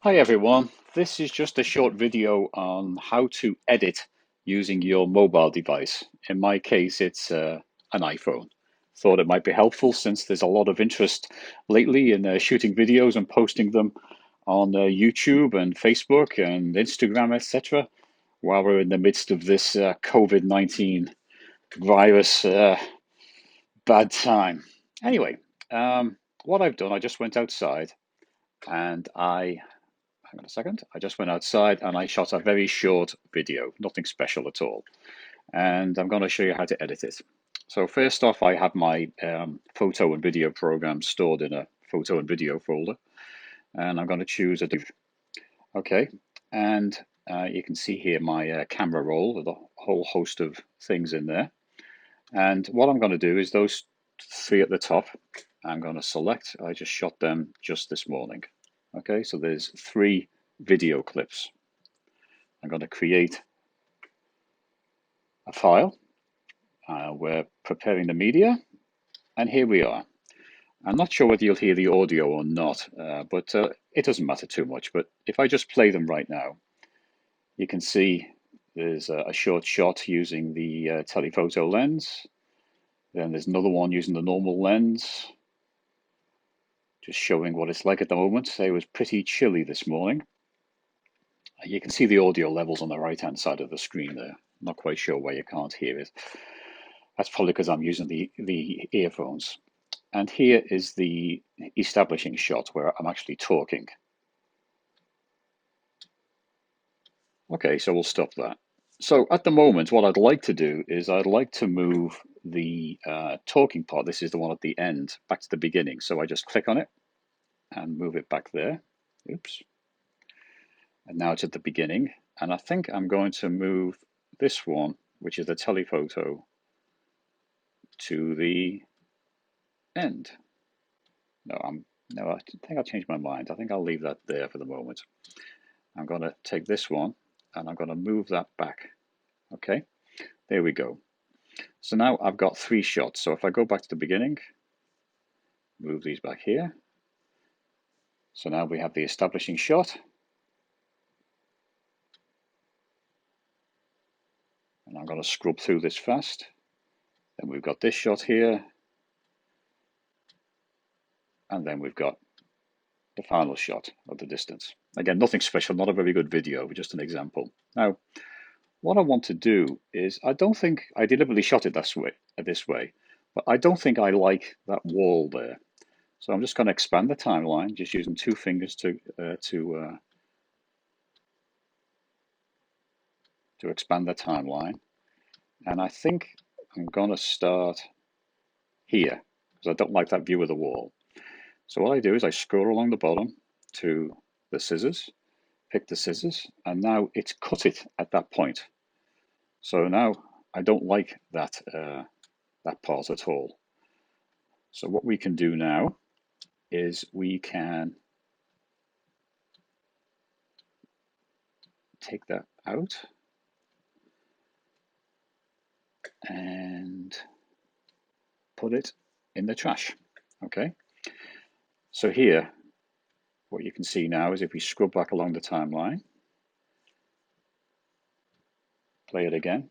Hi everyone, this is just a short video on how to edit using your mobile device. In my case, it's an iPhone. Thought it might be helpful since there's a lot of interest lately in shooting videos and posting them on YouTube and Facebook and Instagram, etc. While we're in the midst of this COVID-19 virus bad time. Anyway, what I've done, I just went outside and hang on a second. I just went outside and I shot a very short video, nothing special at all. And I'm going to show you how to edit it. So first off, I have my photo and video program stored in a photo and video folder. And I'm going to choose Adobe. Okay. And you can see here my camera roll with a whole host of things in there. And what I'm going to do is those three at the top, I'm going to select. I just shot them just this morning. Okay, so there's 3 video clips. I'm going to create a file. We're preparing the media, and here we are. I'm not sure whether you'll hear the audio or not, but it doesn't matter too much. But if I just play them right now, you can see there's a short shot using the telephoto lens. Then there's another one using the normal lens, just showing what it's like at the moment. It was pretty chilly this morning. You can see the audio levels on the right-hand side of the screen there. Not quite sure why you can't hear it. That's probably because I'm using the earphones. And here is the establishing shot where I'm actually talking. Okay, so we'll stop that. So at the moment, what I'd like to do is I'd like to move the talking part, this is the one at the end, back to the beginning. So I just click on it and move it back there. Oops. And now it's at the beginning. And I think I'm going to move this one, which is the telephoto, to the end. No, I think I'll change my mind. I think I'll leave that there for the moment. I'm going to take this one and I'm going to move that back. Okay, there we go. So now I've got 3 shots. So if I go back to the beginning, move these back here. So now we have the establishing shot. And I'm going to scrub through this fast. Then we've got this shot here. And then we've got the final shot of the distance. Again, nothing special, not a very good video, but just an example. Now, what I want to do is, I don't think I deliberately shot it this way, but I don't think I like that wall there. So I'm just going to expand the timeline, just using 2 fingers to expand the timeline. And I think I'm going to start here, because I don't like that view of the wall. So what I do is I scroll along the bottom to the scissors, pick the scissors, and now it's cut it at that point. So now I don't like that that part at all. So what we can do now is we can take that out and put it in the trash. Okay, so here what you can see now is if we scrub back along the timeline, play it again,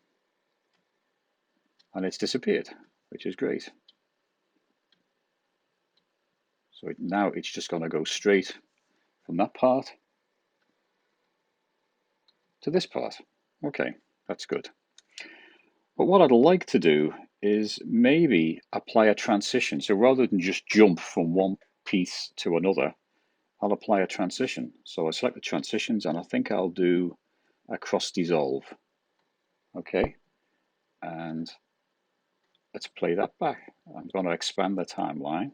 and it's disappeared, which is great. So now it's just going to go straight from that part to this part. Okay, that's good. But what I'd like to do is maybe apply a transition. So rather than just jump from one piece to another, I'll apply a transition. So I select the transitions and I think I'll do a cross dissolve. Okay, and let's play that back. I'm going to expand the timeline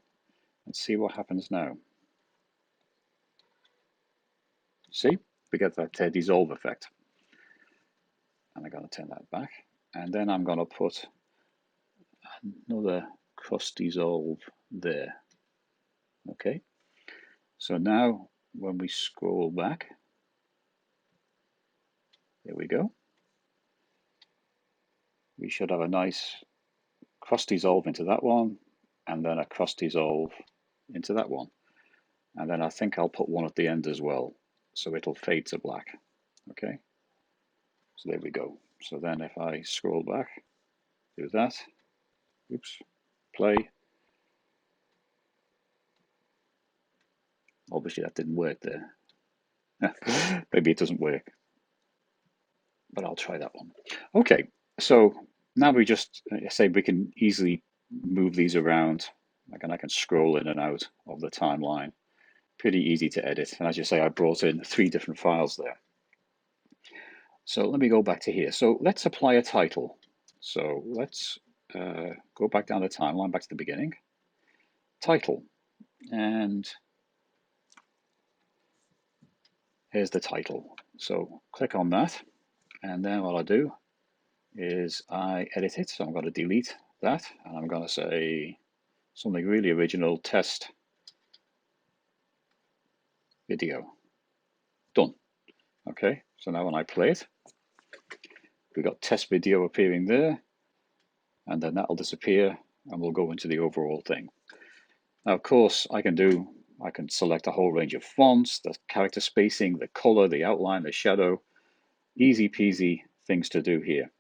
and see what happens now. See, we get that dissolve effect. And I'm going to turn that back. And then I'm going to put another cross dissolve there. Okay, so now when we scroll back, there we go. We should have a nice cross dissolve into that one, and then a cross dissolve into that one. And then I think I'll put one at the end as well. so it'll fade to black. Okay, so there we go. So then if I scroll back, do that, oops, play. Obviously that didn't work there. Maybe it doesn't work, but I'll try that one. Okay, so now we just say we can easily move these around. I can scroll in and out of the timeline. Pretty easy to edit. And as you say, I brought in 3 different files there. So let me go back to here. So let's apply a title. So let's go back down the timeline, back to the beginning. Title. And here's the title. So click on that. And then what I do is I edit it. So I'm going to delete that. And I'm going to say something really original, test video. Done. Okay, so now when I play it, we've got test video appearing there, and then that'll disappear and we'll go into the overall thing. Now, of course, I can select a whole range of fonts, the character spacing, the color, the outline, the shadow. Easy peasy things to do here.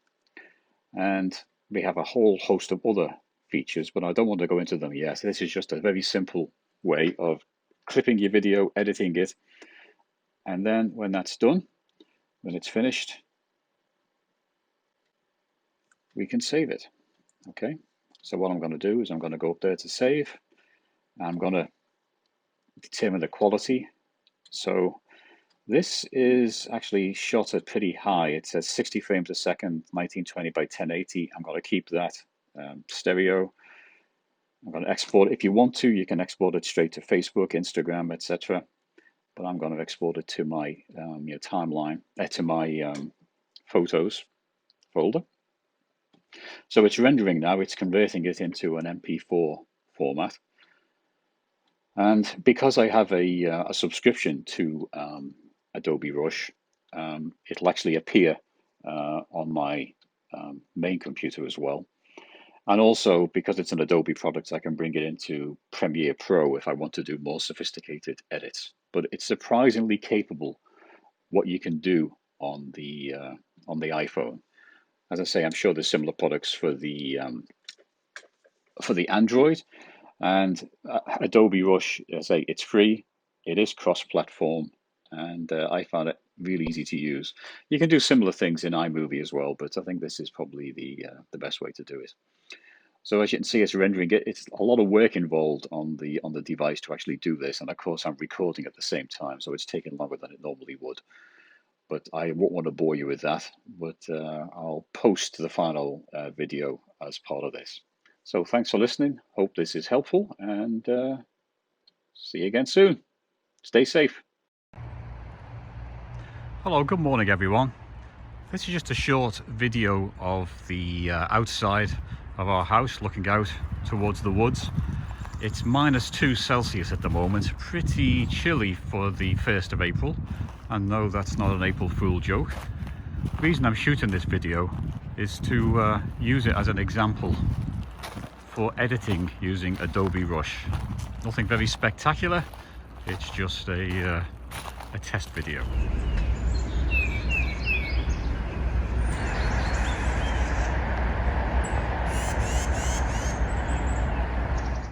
And we have a whole host of other features, but I don't want to go into them yet. This is just a very simple way of clipping your video, editing it, and then when that's done, when it's finished, we can save it. Okay, so what I'm going to do is I'm going to go up there to save. I'm going to determine the quality. So this is actually shot at pretty high. It says 60 frames a second, 1920 by 1080. I'm going to keep that stereo. I'm going to export it. If you want to, you can export it straight to Facebook, Instagram, etc. But I'm going to export it to my timeline, to my photos folder. So it's rendering now. It's converting it into an MP4 format. And because I have a subscription to Adobe Rush, it'll actually appear on my main computer as well. And also, because it's an Adobe product, I can bring it into Premiere Pro if I want to do more sophisticated edits. But it's surprisingly capable what you can do on the iPhone. As I say, I'm sure there's similar products for the Android. And Adobe Rush, as I say, it's free. It is cross-platform, and I found it really easy to use. You can do similar things in iMovie as well, but I think this is probably the best way to do it. So as you can see, it's rendering it. It's a lot of work involved on the device to actually do this, and of course I'm recording at the same time, so it's taking longer than it normally would. But I won't want to bore you with that. But I'll post the final video as part of this. So thanks for listening. Hope this is helpful, and see you again soon. Stay safe. Hello, good morning everyone. This is just a short video of the outside of our house, looking out towards the woods. It's -2 Celsius at the moment, pretty chilly for the 1st of April. And no, that's not an April Fool joke. The reason I'm shooting this video is to use it as an example for editing using Adobe Rush. Nothing very spectacular, it's just a test video.